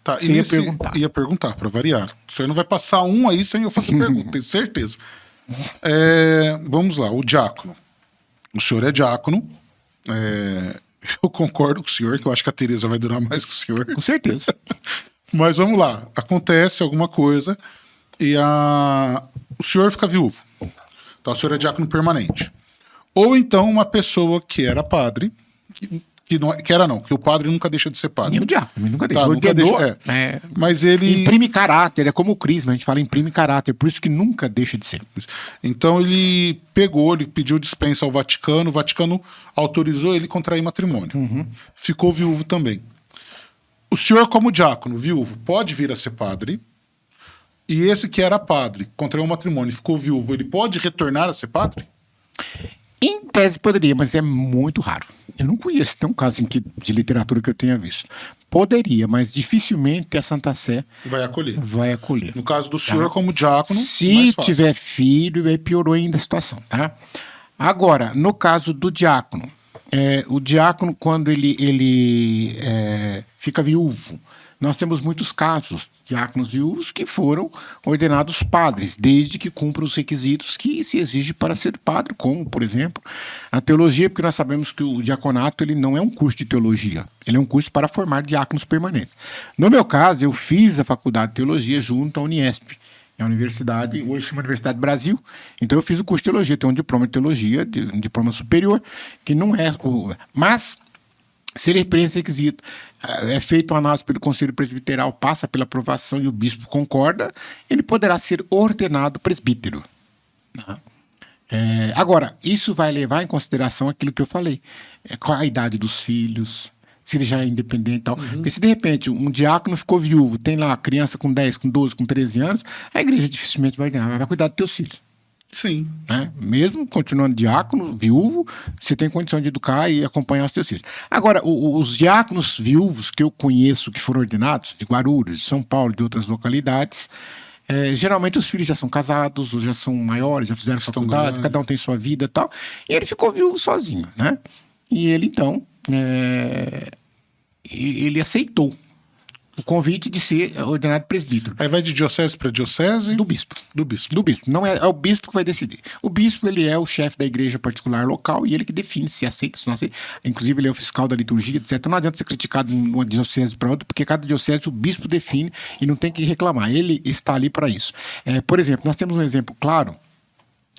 Tá, Você ia perguntar. Ia perguntar, para variar. O senhor não vai passar um aí sem eu fazer pergunta, tenho certeza. Vamos lá, o diácono. O senhor é diácono. Eu concordo com o senhor, que eu acho que a Tereza vai durar mais que o senhor. Com certeza. Mas vamos lá, acontece alguma coisa e o senhor fica viúvo. Então o senhor é diácono permanente. Ou então uma pessoa que era padre, que o padre nunca deixa de ser padre. Nem o diácono, nunca deixa. Tá, nunca deixa, mas ele... Imprime caráter, é como o crisma, a gente fala imprime caráter, por isso que nunca deixa de ser. Então ele pediu dispensa ao Vaticano, o Vaticano autorizou ele a contrair matrimônio. Ficou viúvo também. O senhor, como diácono, viúvo, pode vir a ser padre, e esse que era padre, contraiu um matrimônio e ficou viúvo, ele pode retornar a ser padre? Em tese poderia, mas é muito raro. Eu não conheço nenhum caso de literatura que eu tenha visto. Poderia, mas dificilmente a Santa Sé vai acolher. No caso do senhor, como diácono, se tiver filho, aí piorou ainda a situação, tá? Agora, no caso do diácono, o diácono, quando ele fica viúvo, nós temos muitos casos, diáconos viúvos, que foram ordenados padres, desde que cumpram os requisitos que se exige para ser padre, como, por exemplo, a teologia, porque nós sabemos que o diaconato ele não é um curso de teologia, ele é um curso para formar diáconos permanentes. No meu caso, eu fiz a faculdade de teologia junto à Uniesp, é a universidade, hoje chama Universidade do Brasil, então eu fiz o curso de teologia, tenho um diploma de teologia, um diploma superior, que não é... Mas... se ele preenche esse requisito, é feito uma análise pelo Conselho Presbiteral, passa pela aprovação e o bispo concorda, ele poderá ser ordenado presbítero. Agora, isso vai levar em consideração aquilo que eu falei. Qual a idade dos filhos, se ele já é independente e tal. Porque se de repente um diácono ficou viúvo, tem lá criança com 10, com 12, com 13 anos, a igreja dificilmente vai ganhar, vai cuidar dos teus filhos. Sim. Mesmo continuando diácono, viúvo, você tem condição de educar e acompanhar os teus filhos. Agora, os diáconos viúvos que eu conheço, que foram ordenados, de Guarulhos, de São Paulo, de outras localidades, geralmente os filhos já são casados, ou já são maiores, já fizeram faculdade, cada um tem sua vida e tal, e ele ficou viúvo sozinho, né? E ele, então, ele aceitou o convite de ser ordenado presbítero. Aí vai de diocese para diocese? Do bispo. Do bispo. Do bispo. Não é o bispo que vai decidir. O bispo, ele é o chefe da igreja particular local e ele que define se aceita, se não aceita. Inclusive, ele é o fiscal da liturgia, etc. Não adianta ser criticado de uma diocese para outra, porque cada diocese o bispo define e não tem que reclamar. Ele está ali para isso. Por exemplo, nós temos um exemplo claro,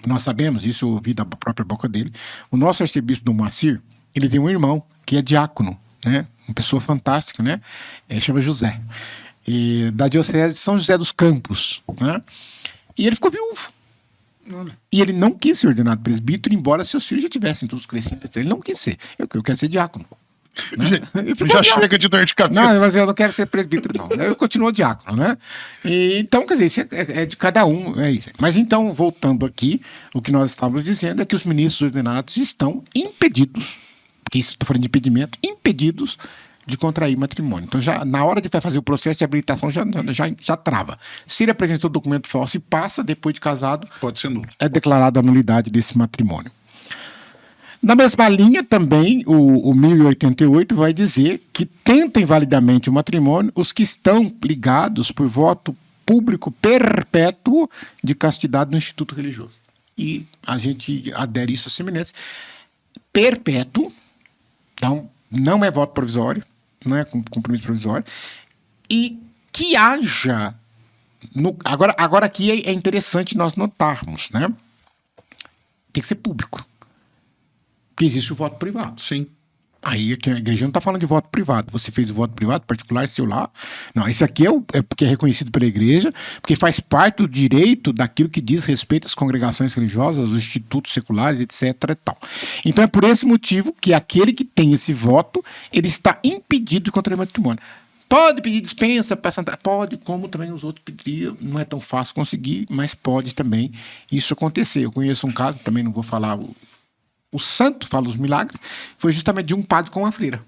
nós sabemos, isso eu ouvi da própria boca dele, o nosso arcebispo do Moacir, ele tem um irmão que é diácono, né? Uma pessoa fantástica, né? Ele chama José. E da diocese de São José dos Campos, né? E ele ficou viúvo. E ele não quis ser ordenado presbítero, embora seus filhos já tivessem todos crescidos. Ele não quis ser. Eu quero ser diácono. Né? Já chega de dor de cabeça. Não, mas eu não quero ser presbítero, não. Eu continuo diácono, né? Então, quer dizer, isso é de cada um, é isso. Mas então, voltando aqui, o que nós estávamos dizendo é que os ministros ordenados estão impedidos, porque isso estou falando de impedimento, impedidos de contrair matrimônio. Então, já na hora de fazer o processo de habilitação, já trava. Se ele apresentou documento falso e passa, depois de casado, pode ser nulo. É declarada a nulidade desse matrimônio. Na mesma linha, também, o 1088 vai dizer que tentem validamente o matrimônio os que estão ligados por voto público perpétuo de castidade no Instituto Religioso. E a gente adere isso à semelhança. Perpétuo, então, não é voto provisório, não é compromisso provisório, e que haja... Agora aqui é interessante nós notarmos, né? Tem que ser público. Porque existe o voto privado. Sim. Aí a igreja não está falando de voto privado. Você fez o voto privado, particular, seu lá. Não, esse aqui é porque é reconhecido pela igreja, porque faz parte do direito daquilo que diz respeito às congregações religiosas, aos institutos seculares, etc. e tal. Então é por esse motivo que aquele que tem esse voto, ele está impedido de contrair matrimônio. Pode pedir dispensa para Santa... Pode, como também os outros pediriam. Não é tão fácil conseguir, mas pode também isso acontecer. Eu conheço um caso, também não vou falar... O santo fala os milagres, foi justamente de um padre com uma freira.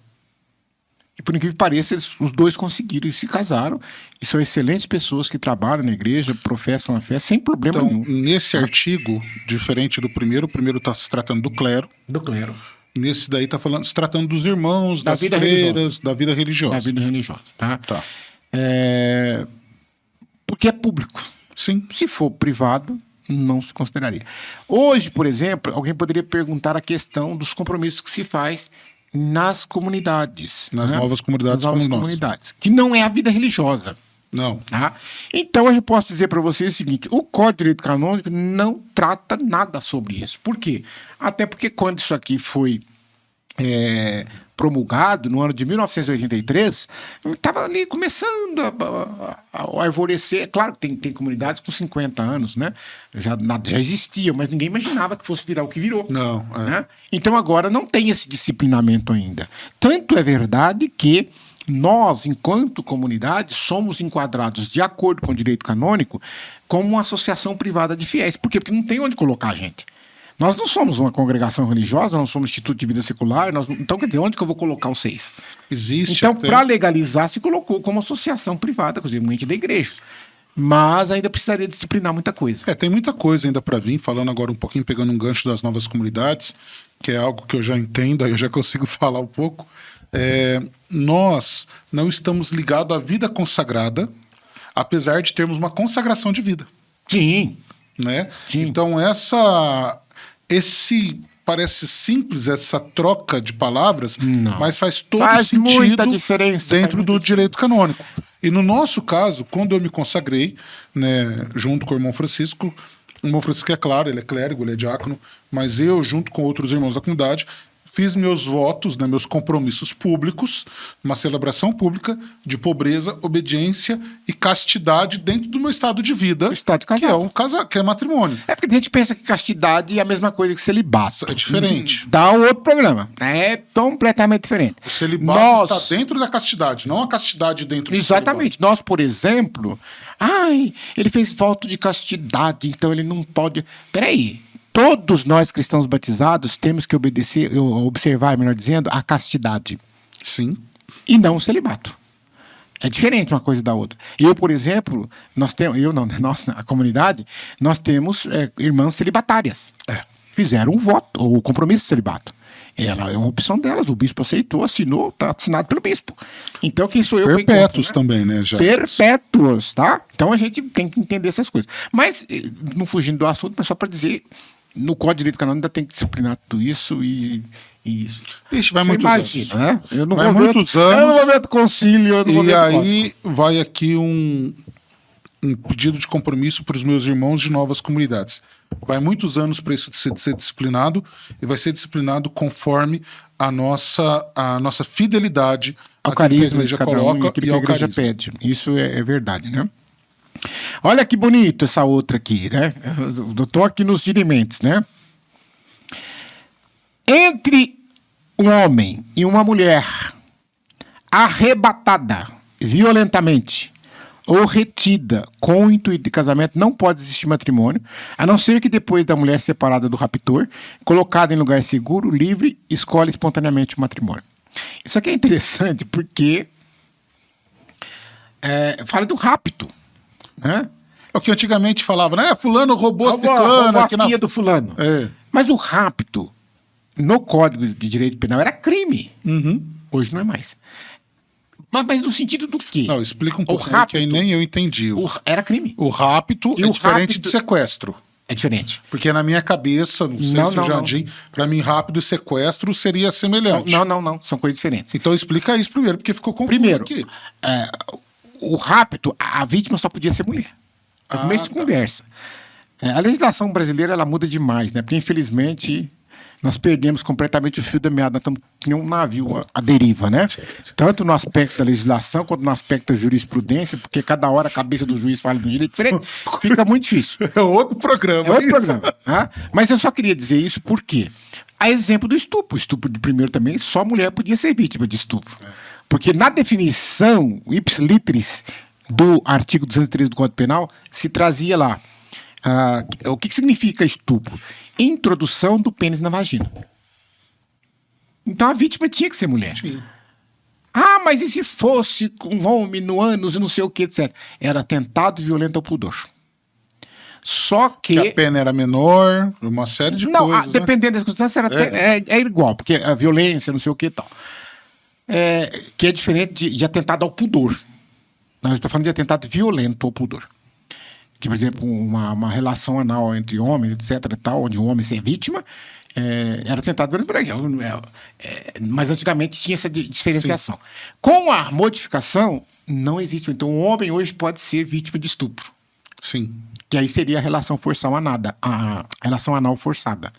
E por incrível que pareça, os dois conseguiram e se casaram. E são excelentes pessoas que trabalham na igreja, professam a fé sem problema nenhum. Então, nesse artigo, diferente do primeiro, o primeiro está se tratando do clero. Do clero. Nesse daí está se tratando dos irmãos, das freiras, da vida religiosa. Da vida religiosa, tá? Tá. porque é público. Sim. Se for privado, não se consideraria. Hoje, por exemplo, alguém poderia perguntar a questão dos compromissos que se faz nas comunidades. Nas novas comunidades Nas novas como nós. comunidades, que não é a vida religiosa. Não. Tá? Então, eu posso dizer para vocês o seguinte: o Código de Direito Canônico não trata nada sobre isso. Por quê? Até porque quando isso aqui foi promulgado, no ano de 1983, estava ali começando a arvorecer. É claro que tem comunidades com 50 anos, né? Já existia, mas ninguém imaginava que fosse virar o que virou. Não, né? Então, agora não tem esse disciplinamento ainda. Tanto é verdade que nós, enquanto comunidade, somos enquadrados, de acordo com o direito canônico, como uma associação privada de fiéis. Por quê? Porque não tem onde colocar a gente. Nós não somos uma congregação religiosa, não somos instituto de vida secular. Então, quer dizer, onde que eu vou colocar vocês? Existe. Então, para legalizar, se colocou como associação privada, inclusive, um ente da igreja. Mas ainda precisaria disciplinar muita coisa. Tem muita coisa ainda para vir, falando agora um pouquinho, pegando um gancho das novas comunidades, que é algo que eu já entendo, aí eu já consigo falar um pouco. Nós não estamos ligados à vida consagrada, apesar de termos uma consagração de vida. Sim. Né? Sim. Então, parece simples, essa troca de palavras, mas faz todo sentido muita diferença dentro do direito canônico. E no nosso caso, quando eu me consagrei, né, junto com o irmão Francisco é claro, ele é clérigo, ele é diácono, mas eu, junto com outros irmãos da comunidade, fiz meus votos, né, meus compromissos públicos, uma celebração pública de pobreza, obediência e castidade dentro do meu estado de vida, estado de casado. que é matrimônio. É porque a gente pensa que castidade é a mesma coisa que celibato. É diferente. Dá um outro programa. É completamente diferente. O celibato está dentro da castidade, não a castidade dentro do Exatamente. Nós, por exemplo, ele fez voto de castidade, então ele não pode... Peraí. Todos nós cristãos batizados temos que observar, melhor dizendo, a castidade. Sim. E não o celibato. É diferente uma coisa da outra. Eu, por exemplo, a comunidade, nós temos irmãs celibatárias. Fizeram um voto, ou compromisso de celibato. Ela é uma opção delas, o bispo aceitou, assinou, está assinado pelo bispo. Então, quem sou eu? Perpétuos também, né? Já. Perpétuos, tá? Então, a gente tem que entender essas coisas. Mas, não fugindo do assunto, mas só para dizer, no Código de Direito Canônico ainda tem que disciplinar tudo isso e isso. Ixi, vai muitos anos. Né? Eu não vai vou muitos anos. Eu não vou ver do concílio, eu não vou ver E do aí vai aqui um pedido de compromisso para os meus irmãos de novas comunidades. Vai muitos anos para isso ser disciplinado e vai ser disciplinado conforme a nossa fidelidade ao carisma que a igreja de cada coloca aquilo e que a ao igreja carisma. pede. Isso é verdade, né? Olha que bonito essa outra aqui, né? Eu tô aqui nos dirimentos, né? Entre um homem e uma mulher arrebatada violentamente ou retida com o intuito de casamento, não pode existir matrimônio, a não ser que depois da mulher separada do raptor, colocada em lugar seguro, livre, escolhe espontaneamente o matrimônio. Isso aqui é interessante porque fala do rapto, né? É o que antigamente falava, né? Fulano roubou a filha do fulano. Mas o rapto, no Código de Direito Penal, era crime. Hoje não é mais. Mas no sentido do quê? Não, explica um pouco, que aí nem eu entendi. Era crime. O rapto é diferente de sequestro. É diferente. Porque na minha cabeça, não sei se o Jardim, para mim, rápido e sequestro seria semelhante. Não. São coisas diferentes. Então explica isso primeiro, porque ficou confuso aqui. O rapto, a vítima só podia ser mulher. É começo de conversa. A legislação brasileira, ela muda demais, né? Porque, infelizmente, nós perdemos completamente o fio da meada. Nós estamos que nem um navio à deriva, né? Tanto no aspecto da legislação, quanto no aspecto da jurisprudência, porque cada hora a cabeça do juiz fala de um jeito diferente, fica muito difícil. É outro programa. Tá? Mas eu só queria dizer isso porque, a exemplo do estupro. O estupro de primeiro também, só mulher podia ser vítima de estupro. Porque na definição, ipsilitris, do artigo 213 do Código Penal, se trazia lá o que significa estupro? Introdução do pênis na vagina. Então a vítima tinha que ser mulher. Sim. Mas e se fosse com um homem no ânus e não sei o que, etc. Era atentado violento ao pudor. Só que a pena era menor, uma série de coisas. Dependendo das circunstâncias, é igual, porque a violência, não sei o que e tal. Que é diferente de atentado ao pudor. Não, eu estou falando de atentado violento ao pudor. Que, por exemplo, uma relação anal entre homens, etc., e tal, onde um homem é vítima, era atentado violento. Mas antigamente tinha essa diferenciação. Sim. Com a modificação, não existe. Então, o homem hoje pode ser vítima de estupro. Sim. Que aí seria a relação a relação anal forçada.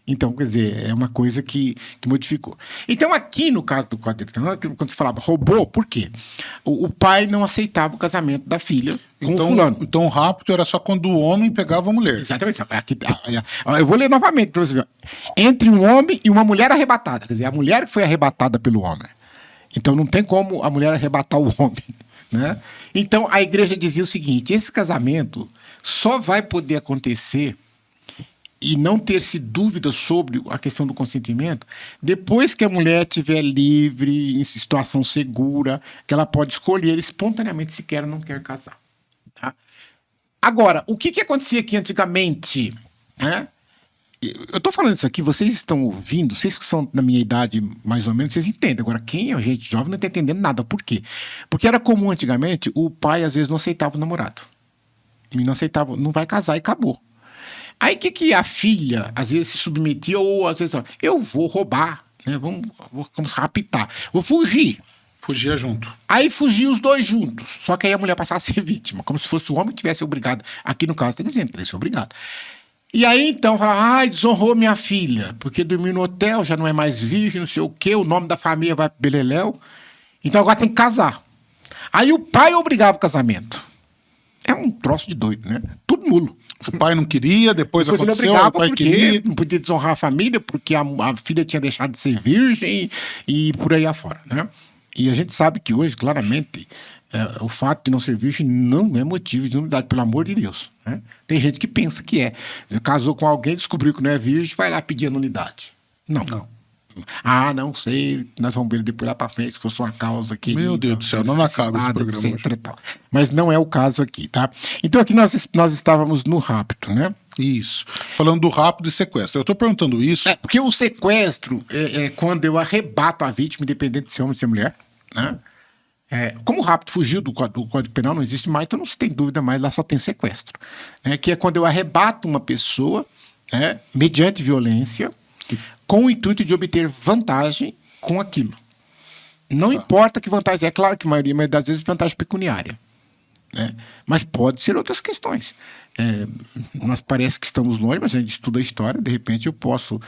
Então, quer dizer, é uma coisa que modificou. Então, aqui no caso do Código Penal, quando você falava roubou, por quê? O pai não aceitava o casamento da filha com o fulano. Então, o rapto era só quando o homem pegava a mulher. Exatamente. Aqui, eu vou ler novamente para você ver. Entre um homem e uma mulher arrebatada. Quer dizer, a mulher que foi arrebatada pelo homem. Então, não tem como a mulher arrebatar o homem. Né? Então, a igreja dizia o seguinte, esse casamento só vai poder acontecer e não ter-se dúvida sobre a questão do consentimento depois que a mulher estiver livre, em situação segura, que ela pode escolher espontaneamente se quer ou não quer casar. Tá? Agora, o que acontecia aqui antigamente? Né? Eu estou falando isso aqui, vocês estão ouvindo, vocês que são da minha idade mais ou menos, vocês entendem. Agora, quem é gente jovem não está entendendo nada. Por quê? Porque era comum antigamente, o pai às vezes não aceitava o namorado. E não aceitava, não vai casar e acabou. Aí o que a filha às vezes se submetia, ou às vezes, eu vou roubar, né? Vamos raptar, vou fugir. Fugia junto. Aí fugiam os dois juntos, só que aí a mulher passava a ser vítima, como se fosse o homem que tivesse obrigado. Aqui no caso está dizendo que ele é obrigado. E aí então fala, desonrou minha filha, porque dormiu no hotel, já não é mais virgem, não sei o quê, o nome da família vai pro beleléu, então agora tem que casar. Aí o pai obrigava o casamento. É um troço de doido, né? Tudo nulo. O pai não queria, depois aconteceu, o pai queria. Não podia desonrar a família, porque a filha tinha deixado de ser virgem e por aí afora, né? E a gente sabe que hoje, claramente, o fato de não ser virgem não é motivo de nulidade, pelo amor de Deus. Né? Tem gente que pensa que é. Você casou com alguém, descobriu que não é virgem, vai lá pedir a nulidade. Não. Não sei, nós vamos ver depois lá para frente, se fosse uma causa que... Meu Deus do céu, não acaba esse programa hoje. Mas não é o caso aqui, tá? Então aqui nós estávamos no rapto, né? Isso. Falando do rapto e sequestro. Eu estou perguntando isso... Porque o sequestro é quando eu arrebato a vítima, independente de ser homem ou de ser mulher, né? Como o rapto fugiu do Código Penal, não existe mais, então não se tem dúvida mais, lá só tem sequestro. Né? Que é quando eu arrebato uma pessoa, né, mediante violência, com o intuito de obter vantagem com aquilo. Não importa que vantagem é. Claro que a maioria das vezes é vantagem pecuniária. Né? Mas pode ser outras questões. Nós parece que estamos longe, mas a gente estuda a história, de repente eu posso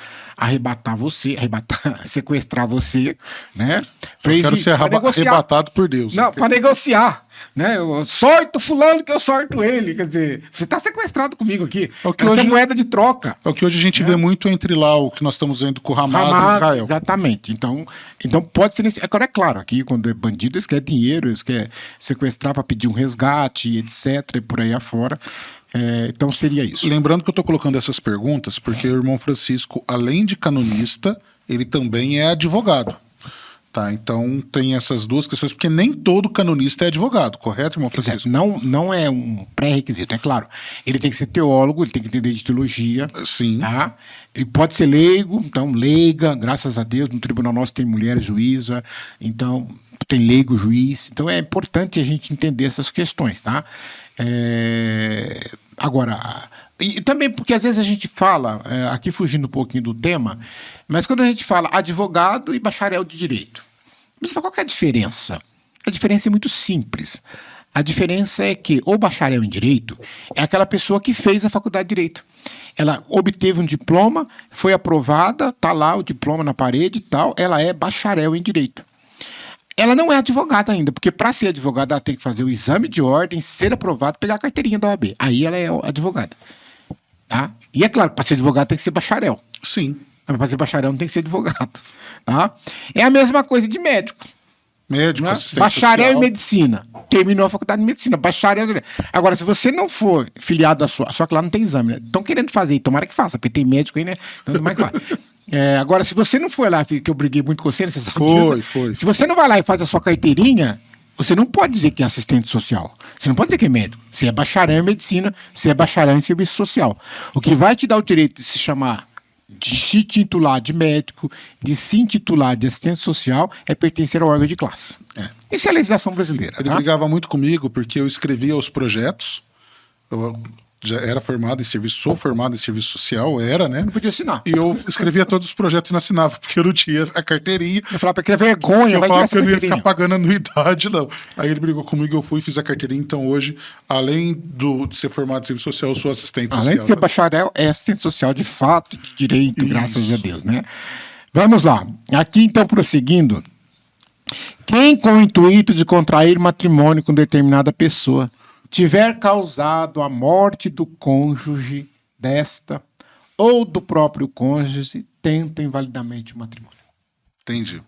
sequestrar você, né? Eu quero ser arrebatado por Deus. Não, para negociar. Né? Eu sorto fulano que eu sorto ele. Quer dizer, você está sequestrado comigo aqui. Essa é moeda de troca. É o que hoje a gente vê muito entre lá o que nós estamos vendo com o Hamas e Israel. Exatamente. Então pode ser... É claro, aqui quando é bandido, eles querem dinheiro, eles querem sequestrar para pedir um resgate, etc. E por aí afora. Então seria isso. Lembrando que eu estou colocando essas perguntas porque o irmão Francisco, além de canonista, ele também é advogado. Tá, então tem essas duas questões, porque nem todo canonista é advogado, correto, irmão Francisco? Não é um pré-requisito, é claro. Ele tem que ser teólogo, ele tem que entender de teologia. Sim. Tá? Ele pode ser leigo, então leiga, graças a Deus, no tribunal nosso tem mulher juíza, então tem leigo juiz, então é importante a gente entender essas questões, tá? Agora, e também porque às vezes a gente fala, aqui fugindo um pouquinho do tema, mas quando a gente fala advogado e bacharel de direito, você fala, qual que é a diferença? A diferença é muito simples. A diferença é que o bacharel em direito é aquela pessoa que fez a faculdade de direito. Ela obteve um diploma, foi aprovada, está lá o diploma na parede e tal, ela é bacharel em direito. Ela não é advogada ainda, porque para ser advogada ela tem que fazer o exame de ordem, ser aprovada, pegar a carteirinha da OAB. Aí ela é advogada. Tá? E é claro, para ser advogado tem que ser bacharel. Sim. Para ser bacharel não tem que ser advogado. Tá? É a mesma coisa de médico. Médico, né? assistente bacharel social. em medicina. Terminou a faculdade de medicina. Bacharel. Agora, se você não for filiado à sua... Só que lá não tem exame, né? Estão querendo fazer, tomara que faça, porque tem médico aí, né? Então, tomara que faça. Agora, se você não for lá, que eu briguei muito com você, você sabe Foi. Se você não vai lá e faz a sua carteirinha, você não pode dizer que é assistente social. Você não pode dizer que é médico. Você é bacharel em medicina, você é bacharel em serviço social. O que vai te dar o direito de se chamar de se intitular de médico, de se intitular de assistente social, é pertencer ao órgão de classe. Isso é a legislação brasileira. Ele brigava muito comigo porque eu escrevia os projetos. Eu já era formado em serviço, sou formado em serviço social, né? Não podia assinar. E eu escrevia todos os projetos e não assinava, porque eu não tinha a carteirinha. Eu falava que era vergonha, Eu vai falava tirar que eu não ia essa ficar pagando anuidade, não. Aí ele brigou comigo, eu fui e fiz a carteirinha. Então hoje, além de ser formado em serviço social, eu sou assistente social. Além de ser bacharel, é assistente social de fato, de direito, graças a Deus, né? Vamos lá. Aqui, então, prosseguindo. Quem com o intuito de contrair matrimônio com determinada pessoa tiver causado a morte do cônjuge desta ou do próprio cônjuge, tenta invalidamente o matrimônio. Entendi.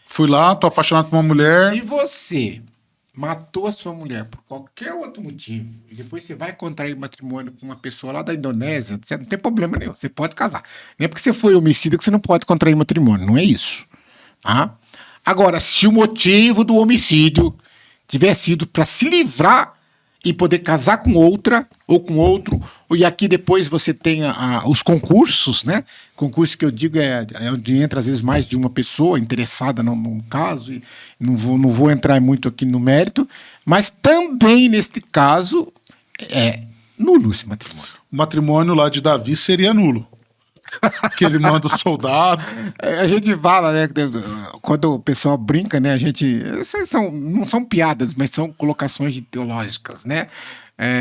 Fui lá, tô apaixonado por uma mulher. Se você matou a sua mulher por qualquer outro motivo e depois você vai contrair matrimônio com uma pessoa lá da Indonésia, você não tem problema nenhum, você pode casar. Não é porque você foi homicida que você não pode contrair matrimônio, não é isso. Tá? Agora, se o motivo do homicídio tiver sido para se livrar e poder casar com outra ou com outro, e aqui depois você tem os concursos, né? Concurso que eu digo é onde entra às esse mais de uma pessoa interessada no caso, e não vou entrar muito aqui no mérito, mas também neste caso é nulo esse matrimônio. O matrimônio lá de Davi seria nulo. Que ele manda o soldado. A gente fala, né? Quando o pessoal brinca, né? A gente. Não são piadas, mas são colocações teológicas, né?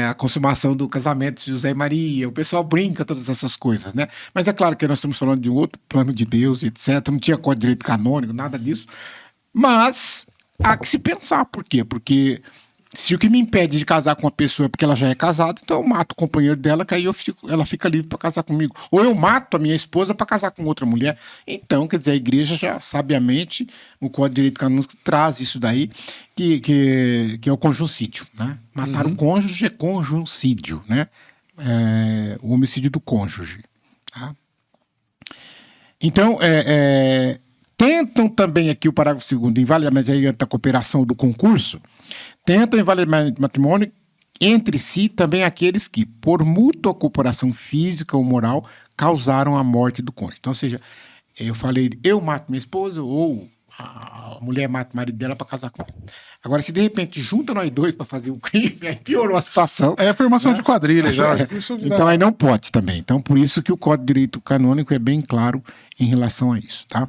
A consumação do casamento de José e Maria, o pessoal brinca todas essas coisas, né? Mas é claro que nós estamos falando de um outro plano de Deus, etc. Não tinha código de direito canônico, nada disso. Mas há que se pensar. Por quê? Porque se o que me impede de casar com uma pessoa é porque ela já é casada, então eu mato o companheiro dela, que aí ela fica livre para casar comigo. Ou eu mato a minha esposa para casar com outra mulher. Então, quer dizer, a igreja já, sabiamente, o Código de Direito Canônico traz isso daí, que é o conjuncídio, né? Matar o cônjuge é conjuncídio, né? O homicídio do cônjuge. Tá? Então, tentam também aqui o parágrafo 2º, invalidar, mas aí entra a cooperação do concurso, tentam invalidar o matrimônio entre si também aqueles que, por mútua cooperação física ou moral, causaram a morte do cônjuge. Então, ou seja, eu falei, eu mato minha esposa ou a mulher mata o marido dela para casar com ela. Agora, se de repente junta nós dois para fazer um crime, aí piorou a situação. É a formação de quadrilha já. Então aí não pode também. Então por isso que o Código de Direito Canônico é bem claro em relação a isso, tá?